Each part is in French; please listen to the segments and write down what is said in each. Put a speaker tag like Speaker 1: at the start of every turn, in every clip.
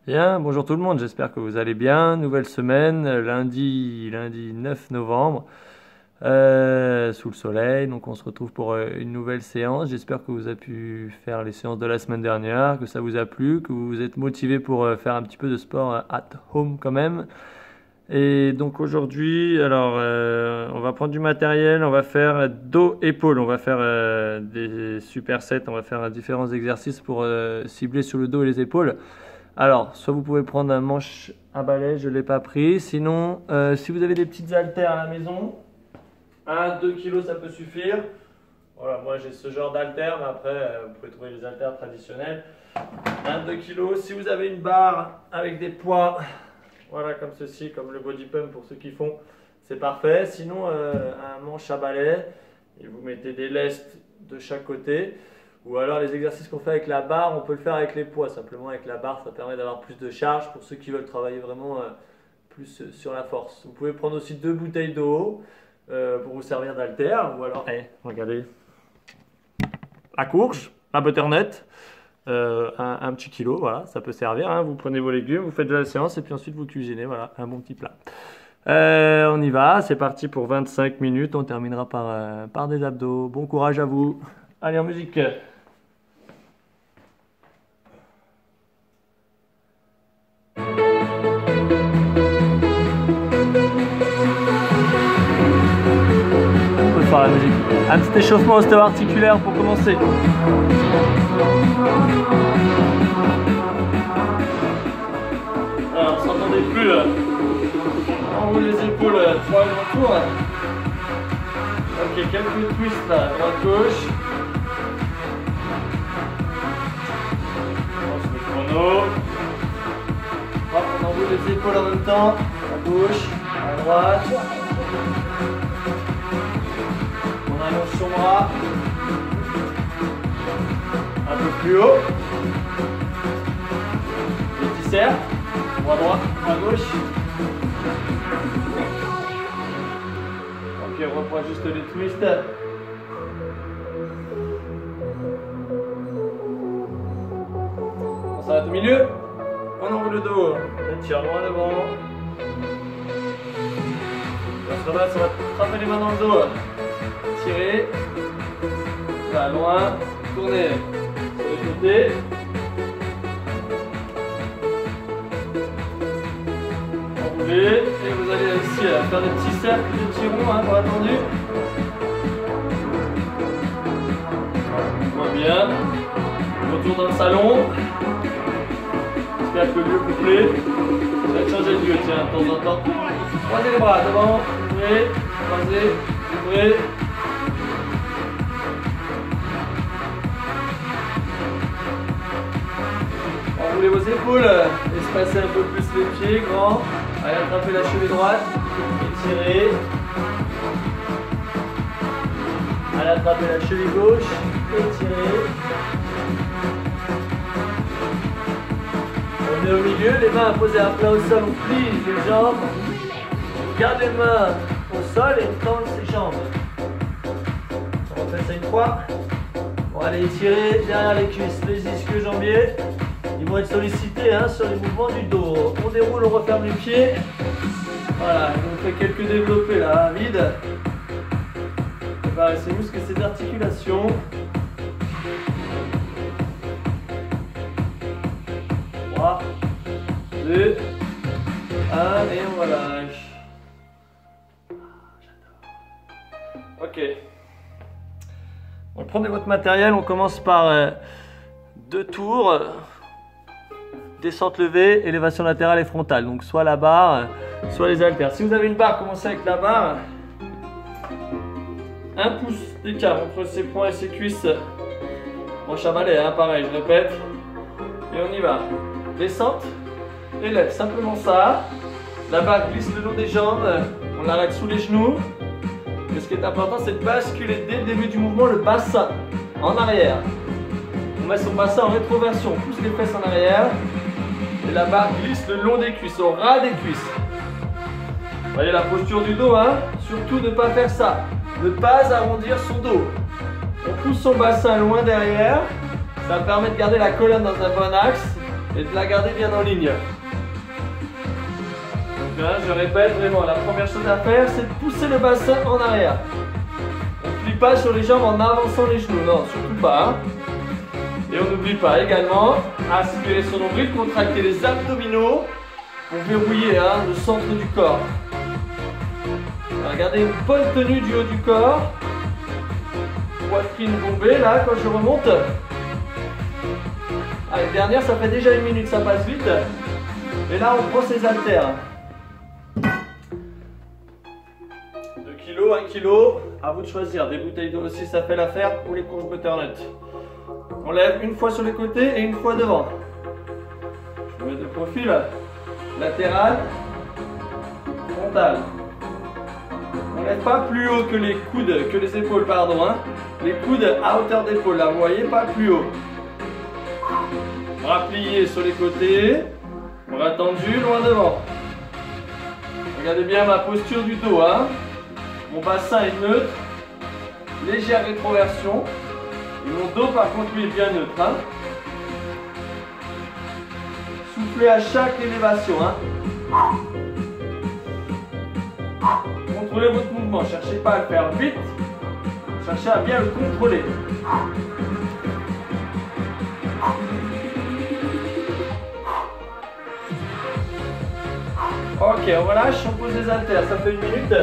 Speaker 1: Bien, bonjour tout le monde, j'espère que vous allez bien. Nouvelle semaine, lundi 9 novembre, sous le soleil. Donc on se retrouve pour une nouvelle séance. J'espère que vous avez pu faire les séances de la semaine dernière, que ça vous a plu, que vous êtes motivé pour faire un petit peu de sport at home quand même. Et donc aujourd'hui, on va prendre du matériel, on va faire dos épaules, on va faire des supersets, on va faire différents exercices pour cibler sur le dos et les épaules. Alors, soit vous pouvez prendre un manche à balai, je ne l'ai pas pris. Sinon, si vous avez des petites haltères à la maison, 1-2 kilos ça peut suffire. Voilà, moi j'ai ce genre d'haltères, mais après vous pouvez trouver les haltères traditionnels. 1-2 kilos. Si vous avez une barre avec des poids, voilà comme ceci, comme le body pump pour ceux qui font, c'est parfait. Sinon, un manche à balai, et vous mettez des lestes de chaque côté. Ou alors les exercices qu'on fait avec la barre, on peut le faire avec les poids. Simplement avec la barre, ça permet d'avoir plus de charge pour ceux qui veulent travailler vraiment plus sur la force. Vous pouvez prendre aussi 2 bouteilles d'eau pour vous servir d'haltère. Ou alors, regardez, la courge, la butternut, un petit kilo, voilà, ça peut servir. Hein. Vous prenez vos légumes, vous faites de la séance et puis ensuite vous cuisinez, voilà, un bon petit plat. On y va, c'est parti pour 25 minutes. On terminera par des abdos. Bon courage à vous. Allez, en musique. La musique. Un petit échauffement ostéo-articulaire pour commencer. Alors, on s'entendait plus là. On roule les épaules 3 grands tours. Ok, quelques twists là, droite-gauche. On se met le chrono. Hop, on enroule les épaules en même temps. À gauche, à droite. On allonge son bras. Un peu plus haut. Les petits cercles. Bras droit, bras gauche. Ok, on reprend juste les twists. On s'arrête au milieu. On enroule le dos. On tire loin devant. On se relâche, on va frapper les mains dans le dos. Tirer, là, loin, tourner sur les côtés. Enrouler, et vous allez ici faire des petits cercles, des petits ronds, hein, bras tendus. On voit bien. Retour dans le salon. J'espère que le lieu vous plaît. Je vais changer de lieu, tiens, de temps en temps. Croisez les bras devant, ouvrez, croisez, ouvrez. Enroulez vos épaules, espacez un peu plus les pieds, grand. Allez, attrapez la cheville droite, étirez. Allez, attrapez la cheville gauche, étirez. On est au milieu, les mains posées à plat au sol, on plie les jambes. On garde les mains au sol et on tend ses jambes. On refait ça une fois. Bon, allez, étirez derrière les cuisses, les ischio-jambiers. Ils vont être sollicités hein, sur les mouvements du dos. On déroule, on referme les pieds. Voilà, on fait quelques développés là, vide. Préparez ces muscles et ces articulations. 3, 2, 1 et on relâche. Ok. Donc prenez votre matériel, on commence par 2 tours. Descente levée, élévation latérale et frontale. Donc soit la barre, soit les haltères. Si vous avez une barre, commencez avec la barre. 1 pouce d'écart entre ses poings et ses cuisses. Manche à balai, hein, pareil, je répète. Et on y va. Descente, élève, simplement ça. La barre glisse le long des jambes. On l'arrête sous les genoux. Et ce qui est important, c'est de basculer dès le début du mouvement le bassin en arrière. On met son bassin en rétroversion, on pousse les fesses en arrière. Et la barre glisse le long des cuisses, au ras des cuisses. Vous voyez la posture du dos, hein? Surtout ne pas faire ça. Ne pas arrondir son dos. On pousse son bassin loin derrière. Ça permet de garder la colonne dans un bon axe. et de la garder bien en ligne. Donc là, je répète vraiment, la première chose à faire, c'est de pousser le bassin en arrière. On ne plie pas sur les jambes en avançant les genoux, non, surtout pas. Hein. Et on n'oublie pas également, aspirer son nombril, contracter les abdominaux pour verrouiller hein, le centre du corps. Gardez une bonne tenue du haut du corps. Poitrine bombée, là, quand je remonte. Allez, dernière, ça fait déjà 1 minute, ça passe vite. Et là, on prend ses haltères. 2 kg, 1 kg, à vous de choisir. Des bouteilles d'eau aussi, ça fait l'affaire, ou les courses butternut. On lève une fois sur les côtés et une fois devant. Je me mets de profil. Latéral, frontal. On ne lève pas plus haut que les coudes, que les épaules, pardon. Hein. Les coudes à hauteur d'épaule, là, vous voyez, pas plus haut. Bras pliés sur les côtés, bras tendus, loin devant. Regardez bien ma posture du dos. Hein. Mon bassin est neutre, légère rétroversion. Et mon dos, par contre, lui, est bien neutre. Hein. Soufflez à chaque élévation. Hein. Contrôlez votre mouvement, cherchez pas à le faire vite, cherchez à bien le contrôler. Ok, on relâche, on pose les haltères, ça fait 1 minute.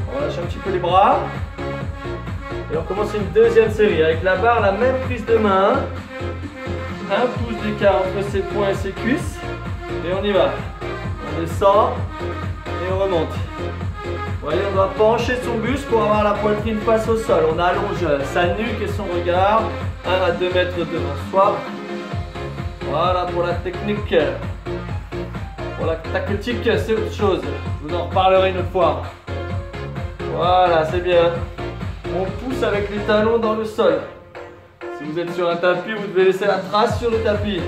Speaker 1: On relâche un petit peu les bras. Et on commence une deuxième série avec la barre, la même prise de main. 1 pouce d'écart entre ses poings et ses cuisses. Et on y va. On descend et on remonte. Vous voyez, on doit pencher son buste pour avoir la poitrine face au sol. On allonge sa nuque et son regard 1 à 2 mètres devant soi. Voilà pour la technique. Pour la tactique, c'est autre chose. Je vous en reparlerai une autre fois. Voilà, c'est bien. On pousse avec les talons dans le sol. Si vous êtes sur un tapis, vous devez laisser la trace sur le tapis.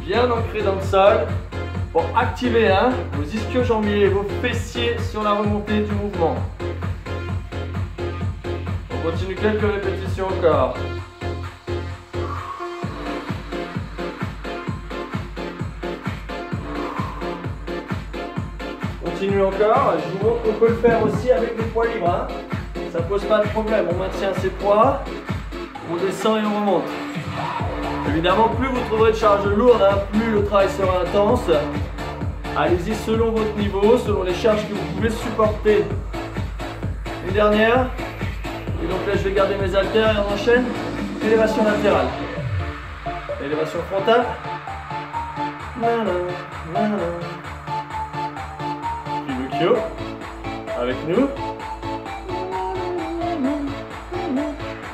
Speaker 1: Bien ancré dans le sol. Pour activer hein, vos ischio-jambiers et vos fessiers sur la remontée du mouvement. On continue quelques répétitions encore. Continue encore. Je vous montre qu'on peut le faire aussi avec les poids libres. Hein. Ça ne pose pas de problème. On maintient ses poids. On descend et on remonte. Évidemment, plus vous trouverez de charges lourdes, hein, plus le travail sera intense. Allez-y selon votre niveau, selon les charges que vous pouvez supporter. Une dernière. Et donc là, je vais garder mes haltères et on enchaîne. Élévation latérale. Élévation frontale. Pinocchio. Avec nous.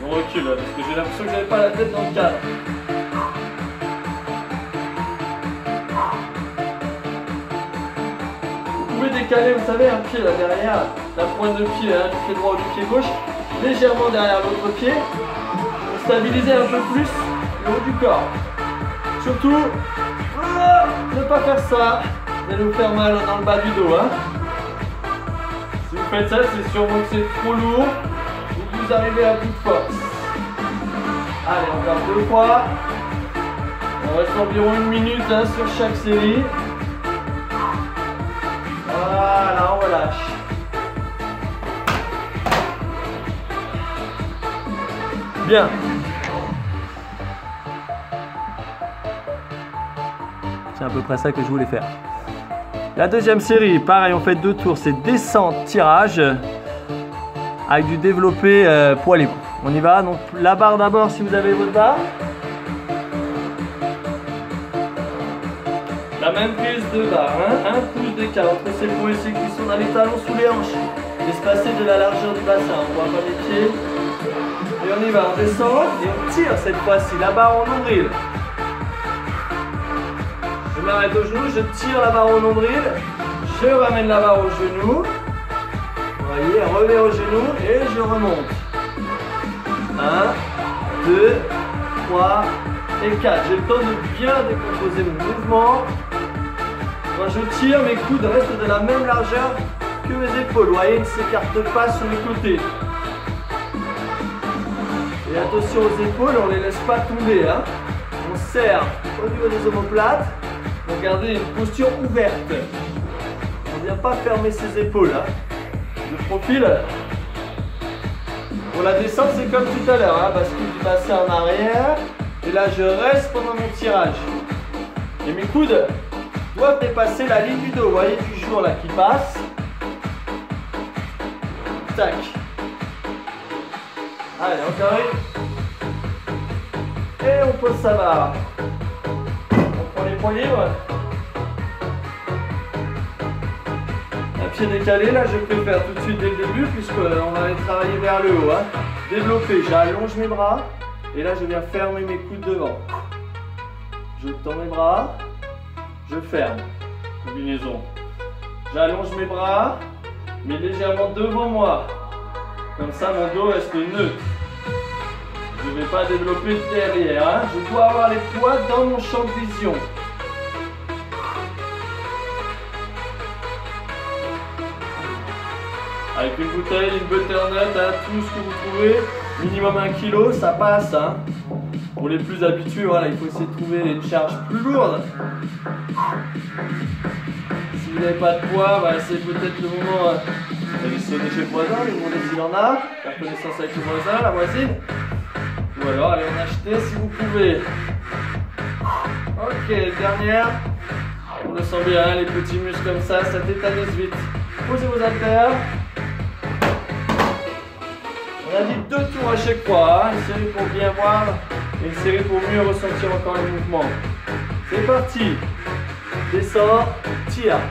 Speaker 1: On recule parce que j'ai l'impression que j'avais pas la tête dans le cadre. Vous pouvez décaler, vous savez, un pied là derrière, la pointe de pied, hein, du pied droit ou du pied gauche, légèrement derrière l'autre pied, pour stabiliser un peu plus le haut du corps. Surtout, ne pas faire ça, vous allez vous faire mal dans le bas du dos. Hein. Si vous faites ça, c'est sûrement que c'est trop lourd ou que vous arrivez à bout de force. Allez, encore 2 fois. On reste environ 1 minute hein, sur chaque série. Voilà, on relâche. Bien. C'est à peu près ça que je voulais faire. La deuxième série, pareil, on fait 2 tours, c'est descente, tirage, avec du développé poids libre. On y va, donc la barre d'abord si vous avez votre barre. La même prise de barre, hein, 1 pouce d'écart entre ses poings et ses cuisses, on a les talons sous les hanches, espacés de la largeur du bassin, on voit pas les pieds. Et on y va, on descend et on tire cette fois-ci, la barre en nombril. Je m'arrête au genou, je tire la barre au nombril, je ramène la barre au genou. Vous voyez, revers au genou et je remonte. 1, 2, 3 et 4. J'ai le temps de bien décomposer mon mouvement. Quand je tire, mes coudes restent de la même largeur que mes épaules. Vous voyez, ils ne s'écartent pas sur les côtés. Et attention aux épaules, on ne les laisse pas tomber. Hein. On serre au niveau des omoplates. Donc gardez une posture ouverte. On ne vient pas fermer ses épaules. Hein. Le profil. Pour la descente, c'est comme tout à l'heure. Hein. Bascule du bassin en arrière. Et là, je reste pendant mon tirage. Et mes coudes doivent dépasser la ligne du dos. Vous voyez du jour là qui passe. Tac. Allez, encore une. Et on pose sa barre. On prend les poings libres. Un pied décalé, là je préfère tout de suite dès le début puisqu'on va aller travailler vers le haut. Hein. Développer, j'allonge mes bras. Et là je viens fermer mes coudes devant. Je tends mes bras. Je ferme. Combinaison. J'allonge mes bras, mais légèrement devant moi. Comme ça, mon dos reste neutre. Je ne vais pas développer derrière. Hein. Je dois avoir les poids dans mon champ de vision. Avec une bouteille, une butternut, hein, tout ce que vous trouvez, minimum 1 kg, ça passe. Hein. Pour les plus habitués, voilà, il faut essayer de trouver une charge plus lourde. Si vous n'avez pas de poids, bah, c'est peut-être le moment d'aller sonner chez le voisin, lui demander s'il en a, faire connaissance avec le voisin, la voisine. Ou alors allez en acheter si vous pouvez. Ok, dernière. On le sent bien, les petits muscles comme ça tétanise vite. Posez vos haltères. On a dit 2 tours à chaque fois, hein. Une série pour bien voir et une série pour mieux ressentir encore les mouvements. C'est parti. Descends, tire.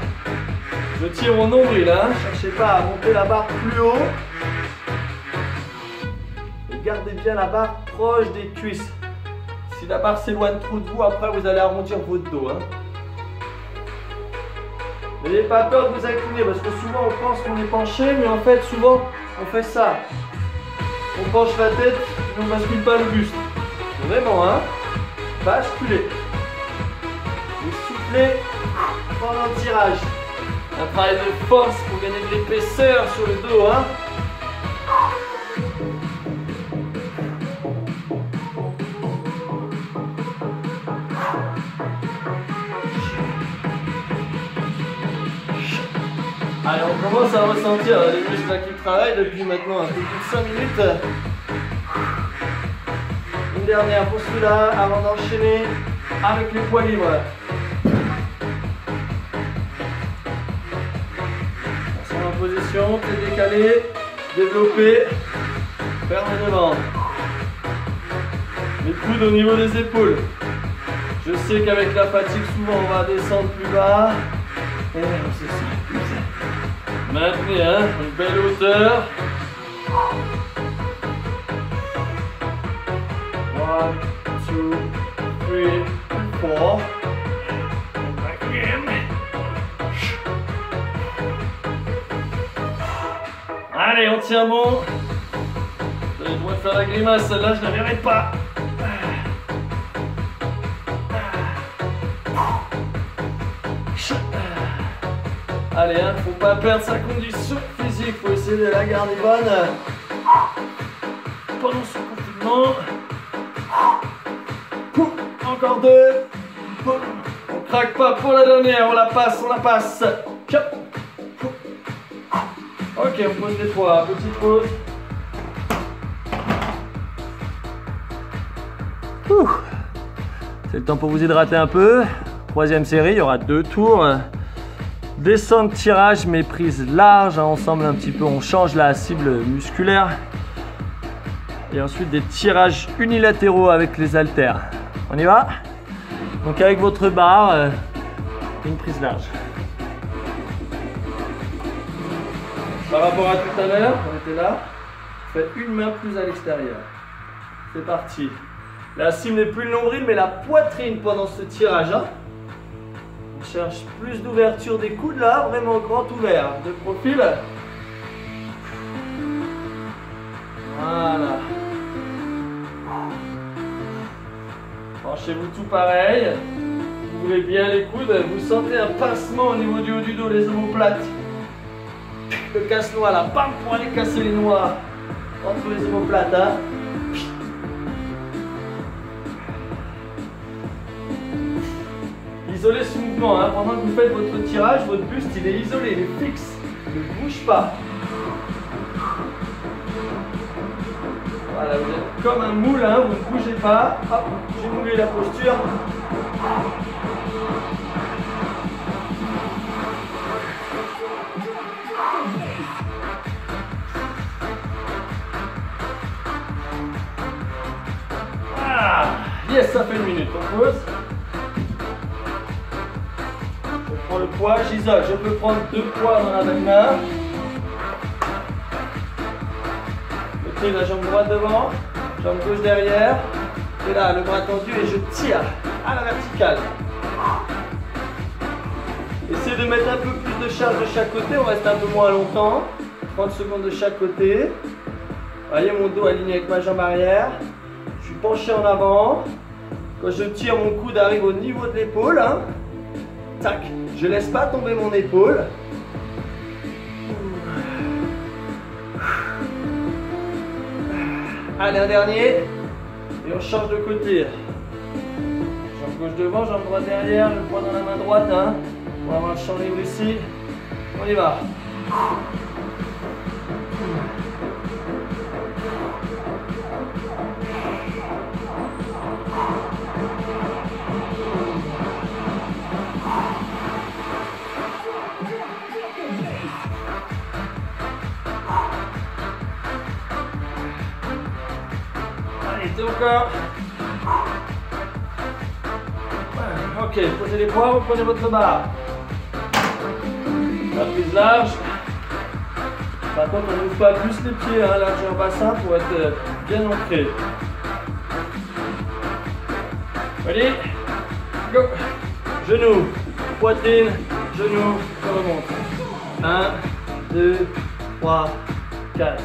Speaker 1: Je tire mon nombril, hein. Cherchez pas à monter la barre plus haut. Et gardez bien la barre proche des cuisses. Si la barre s'éloigne trop de vous, après vous allez arrondir votre dos. Hein. N'ayez pas peur de vous incliner parce que souvent on pense qu'on est penché, mais en fait souvent on fait ça. On penche la tête, mais on ne bascule pas le buste. Vraiment, hein. Basculez. Vous soufflez pendant le tirage. Un travail de force pour gagner de l'épaisseur sur le dos, hein. Allez, on commence à ressentir les muscles qui travaillent depuis maintenant un peu plus de 5 minutes. Une dernière pour celui-là avant d'enchaîner avec les poids libres. On se met en position, tête décalée, développer, fermez devant. Les coudes au niveau des épaules. Je sais qu'avec la fatigue, souvent on va descendre plus bas. Et c'est ça. Maintenez, hein, une belle hauteur. 1, 2, 3, 4. Back again. Allez, on tient bon. Vous avez le droit de faire la grimace, celle-là je ne la verrai pas. Allez, hein, faut pas perdre sa condition physique, faut essayer de la garder bonne pendant ce confinement. Encore 2. On craque pas pour la dernière, on la passe, on la passe. Ok, on pose les poids, petite pause. C'est le temps pour vous hydrater un peu. 3e série, il y aura 2 tours. Descente, tirage, mais prise large, hein, ensemble un petit peu, on change la cible musculaire. Et ensuite des tirages unilatéraux avec les haltères. On y va? Donc avec votre barre, une prise large. Par rapport à tout à l'heure, on était là, faites une main plus à l'extérieur. C'est parti. La cible n'est plus le nombril, mais la poitrine pendant ce tirage. Hein. On cherche plus d'ouverture des coudes là, vraiment grand ouvert, de profil. Voilà. Penchez-vous tout pareil. Ouvrez bien les coudes. Vous sentez un pincement au niveau du haut du dos, les omoplates. Le casse-noix là, bam, pour aller casser les noix entre les omoplates. Hein. isolez ce mouvement. Hein. Pendant que vous faites votre tirage, votre buste il est isolé, il est fixe. Il ne bouge pas. Voilà, vous êtes comme un moule, hein, vous ne bougez pas. Hop, j'ai moulé la posture. Ah, yes, ça fait 1 minute. On pose. Je prends le poids, j'isole. Je peux prendre 2 poids dans la même main. La jambe droite devant, jambe gauche derrière, et là le bras tendu et je tire à la verticale. Essayez de mettre un peu plus de charge de chaque côté, on reste un peu moins longtemps, 30 secondes de chaque côté. Voyez mon dos aligné avec ma jambe arrière, je suis penché en avant, quand je tire mon coude arrive au niveau de l'épaule, hein. Tac, je laisse pas tomber mon épaule. Allez, un dernier. Et on change de côté. Jambe gauche devant, jambe droite derrière. Le poids dans la main droite. Hein, pour avoir le champ libre ici. On y va. Encore. Ok, posez les poids, vous prenez votre barre. La prise large. Par contre, on n'ouvre pas plus les pieds, hein, largeur bassin pour être bien ancré. Allez, go. Genoux, poitrine, genoux, je remonte. 1, 2, 3, 4.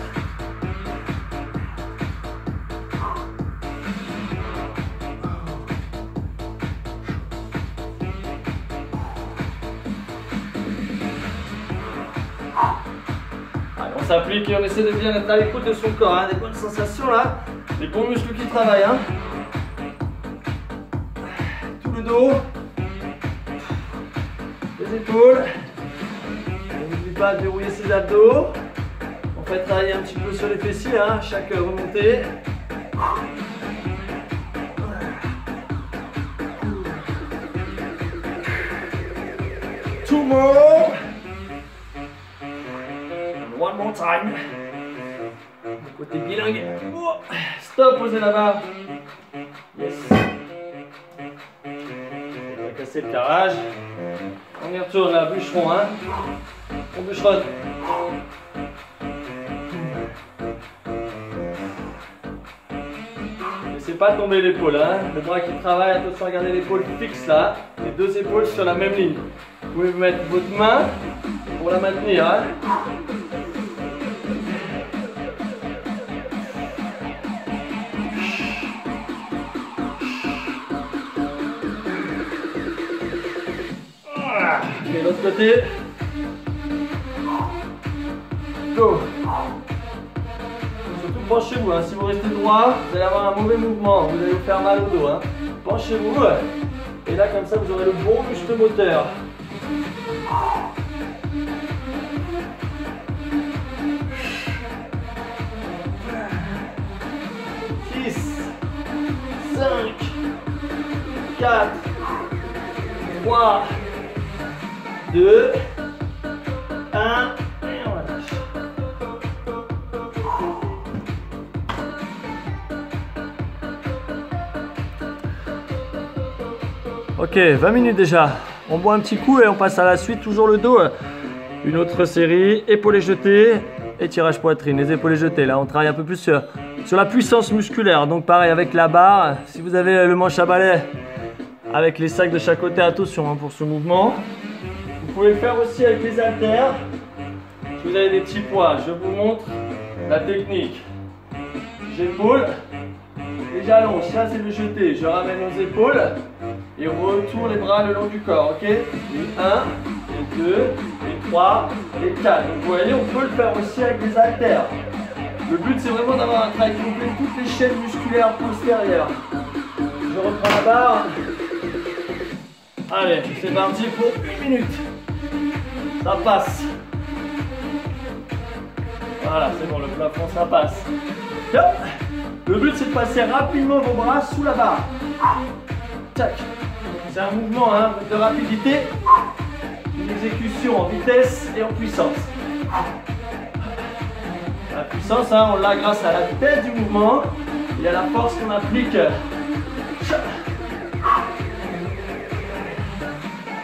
Speaker 1: On s'applique et on essaie de bien être à l'écoute de son corps, hein, des bonnes sensations là, des bons muscles qui travaillent. Hein. Tout le dos, les épaules, n'oublie pas de verrouiller ses abdos. On fait travailler un petit peu sur les fessiers, hein, chaque remontée. Two more. One more time. Côté bilingue. Oh. Stop, posez la barre. Yes. On va casser le carrage. On y retourne là, bûcheron. Hein. On bûcheronne. Laissez pas tomber l'épaule. Hein. Le bras qui travaille, attention à garder l'épaule fixe là. Les 2 épaules sur la même ligne. Vous pouvez mettre votre main pour la maintenir. Hein. Et l'autre côté. Go. Surtout penchez-vous, hein. Si vous restez droit, vous allez avoir un mauvais mouvement, vous allez vous faire mal au dos. Hein. Penchez-vous. Et là, comme ça, vous aurez le bon muscle moteur. Six, 5, 4, 3, 2, 1, et on lâche. Ok, 20 minutes déjà. On boit un petit coup et on passe à la suite, toujours le dos. Une autre série, épaules jetées et tirage poitrine. Les épaules jetées, là on travaille un peu plus sur la puissance musculaire. Donc pareil avec la barre, si vous avez le manche à balai avec les sacs de chaque côté, attention hein, pour ce mouvement. Vous pouvez le faire aussi avec les haltères. Si vous avez des petits poids, je vous montre la technique. J'épaule et j'allonge. Ça c'est le jeté. Je ramène aux épaules et retourne les bras le long du corps. Ok. Et 1, et 2, et 3, et 4. Donc vous voyez, on peut le faire aussi avec les haltères. Le but c'est vraiment d'avoir un travail complet de toutes les chaînes musculaires postérieures. Je reprends la barre. Allez, c'est parti pour 1 minute. Ça passe. Voilà, c'est bon, le plafond, ça passe. Hop. Le but, c'est de passer rapidement vos bras sous la barre. Tac. C'est un mouvement hein, de rapidité, une exécution en vitesse et en puissance. La puissance, hein, on l'a grâce à la vitesse du mouvement et à la force qu'on applique.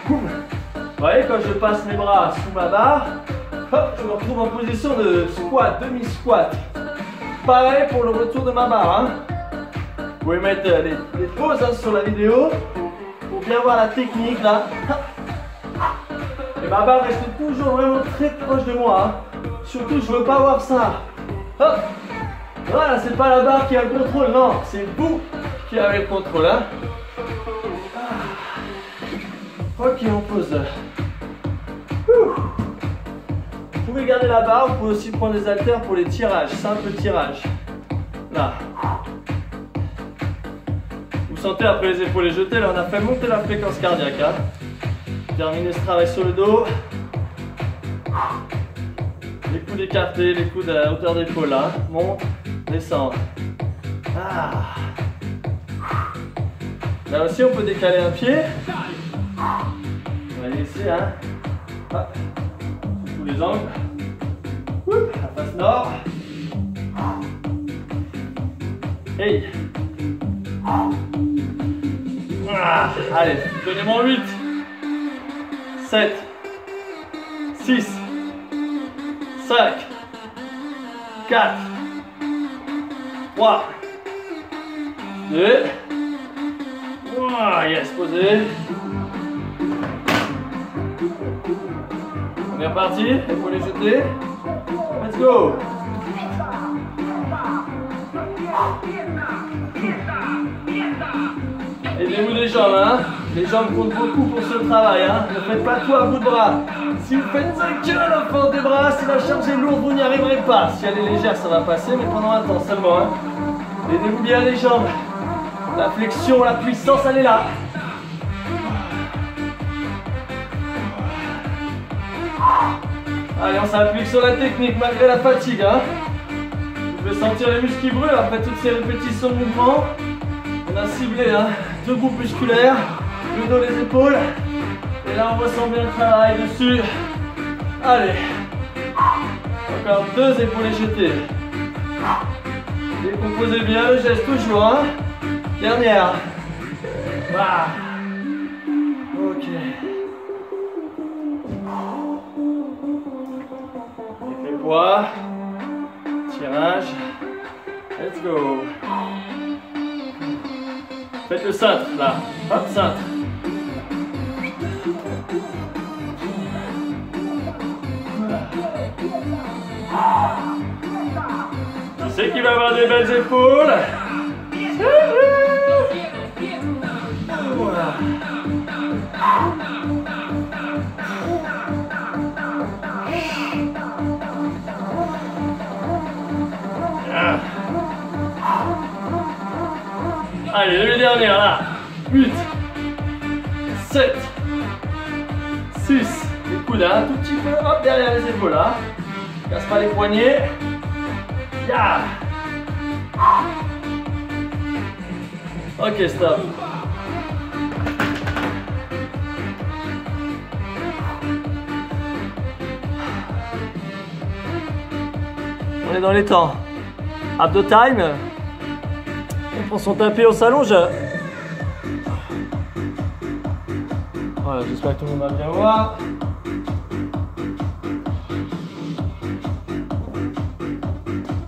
Speaker 1: Vous voyez, quand je passe mes bras sous ma barre, hop, je me retrouve en position de squat, demi-squat. Pareil pour le retour de ma barre. Hein. Vous pouvez mettre les pauses hein, sur la vidéo pour bien voir la technique là. Et ma barre reste toujours vraiment très proche de moi. Hein. Surtout, je veux pas voir ça. Hop. Voilà, c'est pas la barre qui a le contrôle, non, c'est vous qui avez le contrôle. Hein. Ok, on pose. Vous pouvez garder la barre, vous pouvez aussi prendre des haltères pour les tirages, simple tirage. Là. Vous sentez après les épaules jetées, là on a fait monter la fréquence cardiaque. Hein. Terminez ce travail sur le dos. Les coudes écartés, les coudes à la hauteur d'épaule là. Monte, descend. Ah. Là aussi on peut décaler un pied. On va laisser hein. Hop. Sous tous les angles. La face nord. Hey. Ah. Allez, donnez-moi 8. 7. 6. 5. 4. 3. 2. Yes, posé. On est reparti, épaules jetées. Let's go. Aidez-vous les jambes, hein. Les jambes comptent beaucoup pour ce travail, hein. Ne faites pas tout à bout de bras. Si vous faites ça que à la force des bras, si la charge est lourde, vous n'y arriverez pas. Si elle est légère, ça va passer, mais pendant un temps seulement, hein. Aidez-vous bien les jambes. La flexion, la puissance, elle est là. Allez, on s'applique sur la technique malgré la fatigue. Hein. Vous pouvez sentir les muscles qui brûlent après toutes ces répétitions de mouvement. On a ciblé hein, 2 groupes musculaires, le dos, les épaules. Et là, on ressent bien le travail dessus. Allez. Encore 2 épaules jetées. Décomposez bien le geste toujours. Hein. Dernière. Bah. Ok. Effet poids. Tirage. Let's go. Faites le cintre là. Hop, cintre. Qui c'est qui va avoir des belles épaules? Voilà. Allez, les dernières là. 8, 7, 6. Les coudes un tout petit peu, hop, derrière les épaules là. Casse pas les poignets. Yeah. Ok, stop. On est dans les temps. Abdo time. On prend son tapis, on s'allonge. Voilà, j'espère que tout le monde va bien voir.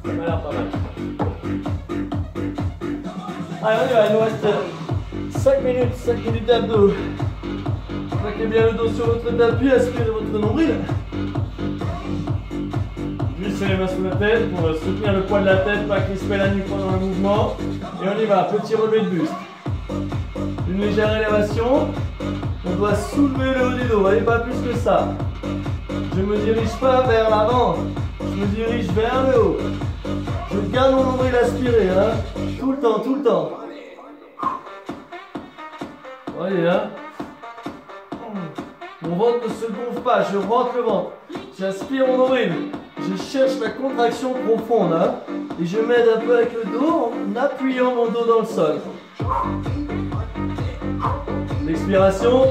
Speaker 1: Ça m'a l'air pas mal. Allez, on y va, il nous reste 5 minutes d'abdos. Plaquez bien le dos sur votre tapis, aspirez votre nombril. Glissez les mains sous la tête pour soutenir le poids de la tête, pas crisper la nuque pendant le mouvement. Et on y va, petit relevé de buste. Une légère élévation. On doit soulever le haut du dos, voyez, pas plus que ça. Je ne me dirige pas vers l'avant, je me dirige vers le haut. Je garde mon nombril aspiré, hein. Tout le temps, tout le temps. Voyez, hein. Mon ventre ne se gonfle pas, je rentre le ventre. J'aspire mon nombril. Je cherche la contraction profonde. Hein, et je m'aide un peu avec le dos en appuyant mon dos dans le sol. L'expiration.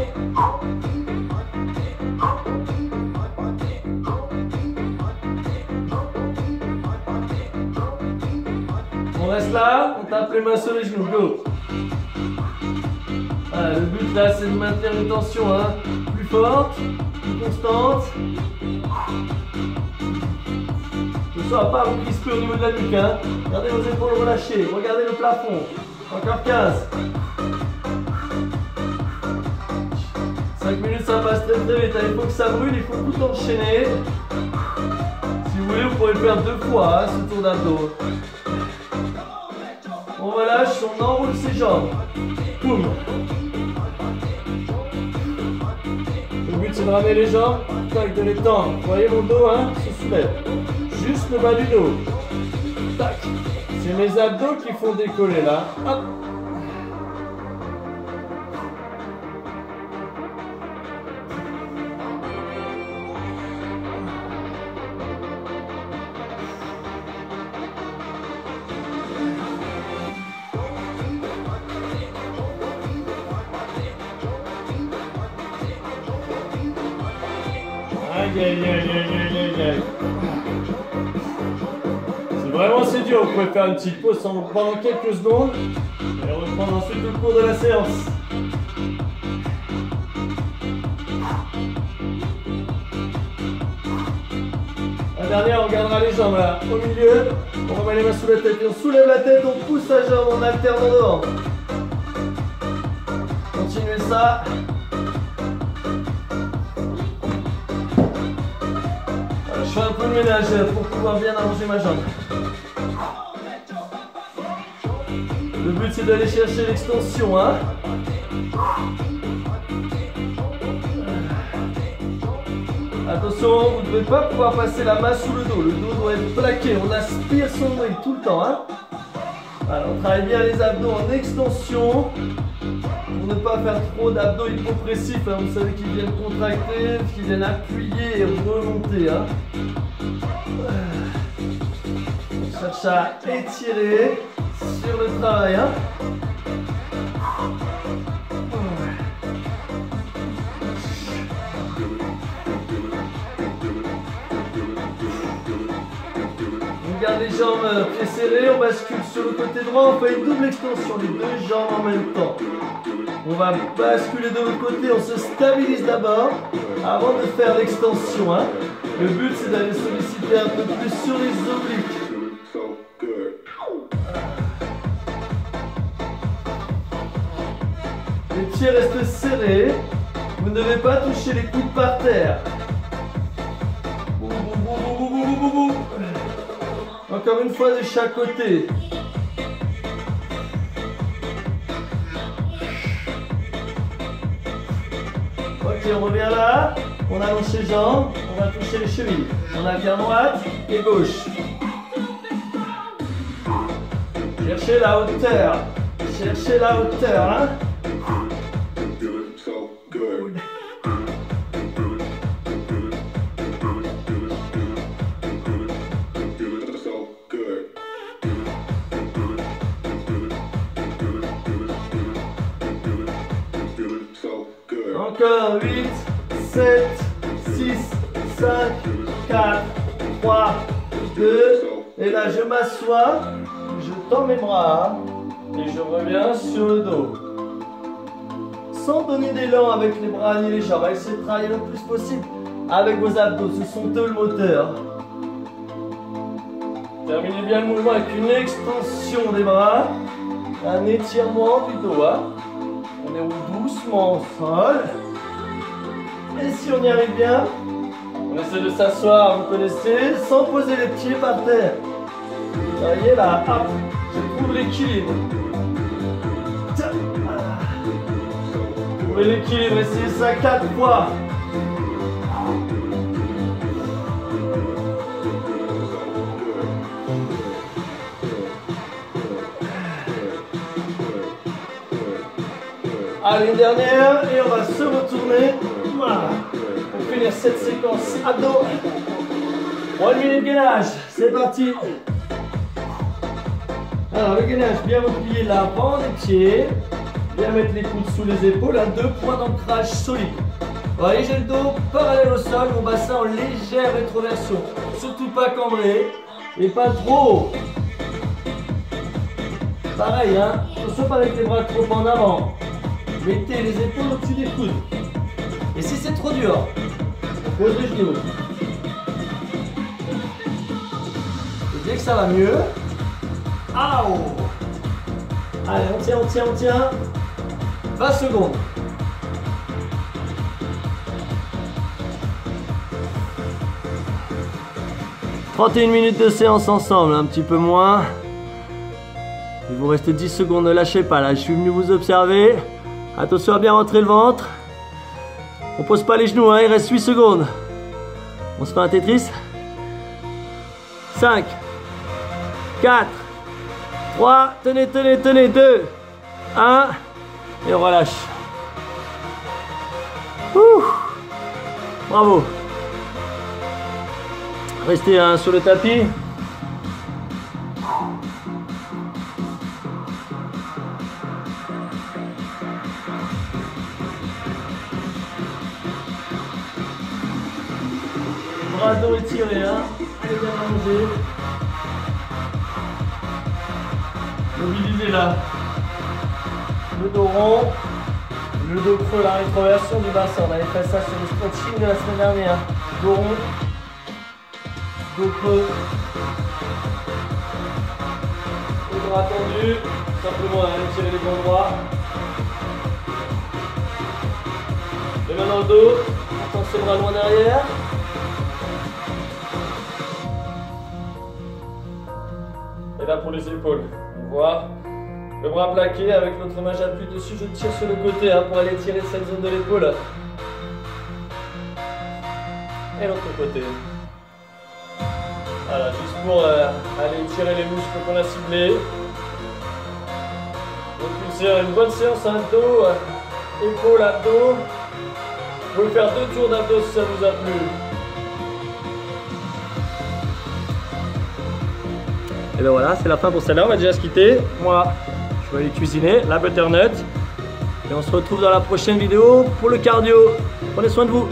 Speaker 1: On reste là, on tape les mains sur les genoux. Go. Voilà, le but là, c'est de maintenir une tension hein, plus forte, plus constante. Ne soyez pas vous crisper au niveau de la nuque. Hein. Regardez vos épaules relâchées. Regardez le plafond. Encore 15. 5 minutes, ça passe très très vite. Il faut que ça brûle, il faut tout enchaîner. Si vous voulez, vous pouvez le faire 2 fois, hein, ce tour d'abdos. On relâche, on enroule ses jambes. Boum. Le but, c'est de ramener les jambes, tac, de les tendre. Vous voyez mon dos, hein, se soulève. Juste le bas du dos. Tac. C'est mes abdos qui font décoller là. Hop. Aïe, aïe, aïe, aïe, aïe, aïe. C'est dur, vous pouvez faire une petite pause pendant quelques secondes et reprendre ensuite le cours de la séance. La dernière, on gardera les jambes là, au milieu, on remet les mains sous la tête et on soulève la tête, on pousse la jambe, on alterne devant. Continuez ça. Je fais un peu de ménage pour pouvoir bien allonger ma jambe. Le but c'est d'aller chercher l'extension. Hein. Attention, vous ne devez pas pouvoir passer la main sous le dos. Le dos doit être plaqué. On aspire son nombril tout le temps. Hein. Alors, on travaille bien les abdos en extension. Pour ne pas faire trop d'abdos hypopressifs. Hein. Vous savez qu'ils viennent contracter, qu'ils viennent appuyer et remonter. Hein. On cherche à étirer sur le travail. Hein. On garde les jambes pieds serrés, on bascule sur le côté droit, on fait une double extension, les deux jambes en même temps. On va basculer de l'autre côté, on se stabilise d'abord avant de faire l'extension. Hein. Le but c'est d'aller solliciter un peu plus sur les obliques. Les pieds restent serrés, vous ne devez pas toucher les coudes par terre. Encore une fois de chaque côté. Ok, on revient là, on allonge les jambes, on va toucher les chevilles. On alterne droite et gauche. Cherchez la hauteur, cherchez la hauteur. Hein. Encore 8, 7, 6, 5, 4, 3, 2. Et là, je m'assois, je tends mes bras et je reviens sur le dos. Sans donner d'élan avec les bras ni les jambes, essayez de travailler le plus possible avec vos abdos, ce sont eux le moteur. Terminez bien le mouvement avec une extension des bras, un étirement du dos. Hein. On déroule doucement au sol. Et si on y arrive bien, on essaie de s'asseoir, vous connaissez, sans poser les pieds par terre. Vous voyez là, hop, je trouve l'équilibre. Trouvez l'équilibre, essayez ça 4 fois. Allez, une dernière, et on va se retourner Voilà. Pour finir cette séquence abdos. 1 minute gainage. C'est parti. Alors le gainage, bien replier l'avant des pieds. Bien mettre les coudes sous les épaules. À 2 points d'ancrage solide. Voilà, j'ai le dos parallèle au sol. Mon bassin en légère rétroversion. Surtout pas cambré. Et pas trop. Pareil, hein. Attention pas avec les bras trop en avant. Mettez les épaules au-dessus des coudes. Et si c'est trop dur, on pose les genoux. Et dès que ça va mieux, aouh! Allez, on tient, on tient, on tient. 20 secondes. « 31 minutes de séance ensemble, un petit peu moins. Il vous reste 10 secondes, ne lâchez pas là, je suis venu vous observer. Attention à bien rentrer le ventre. On pose pas les genoux, hein, il reste 8 secondes. On se fait un Tetris. 5, 4, 3, tenez, tenez, tenez, 2, 1, et on relâche. Ouh. Bravo. Restez hein, sur le tapis. Bras dos étirés, hein. Allez bien allongé. Mobilisez là. Le dos rond. Le dos creux, la rétroversion du bassin. On avait fait ça sur le stretching de la semaine dernière. Dos rond. Dos creux. Les bras tendus. Simplement étirer les bons droits. Les mains dans le dos. Attention bras loin derrière. Et là pour les épaules, on voit le bras plaqué avec l'autre main j'appuie dessus, je tire sur le côté hein, pour aller tirer cette zone de l'épaule. Et l'autre côté. Voilà, juste pour aller tirer les muscles qu'on a ciblés. Donc une bonne séance à dos, épaules, abdos. Vous pouvez faire 2 tours d'abdos si ça vous a plu. Et ben voilà, c'est la fin pour celle-là, on va déjà se quitter. Moi, je vais aller cuisiner la butternut. Et on se retrouve dans la prochaine vidéo pour le cardio. Prenez soin de vous.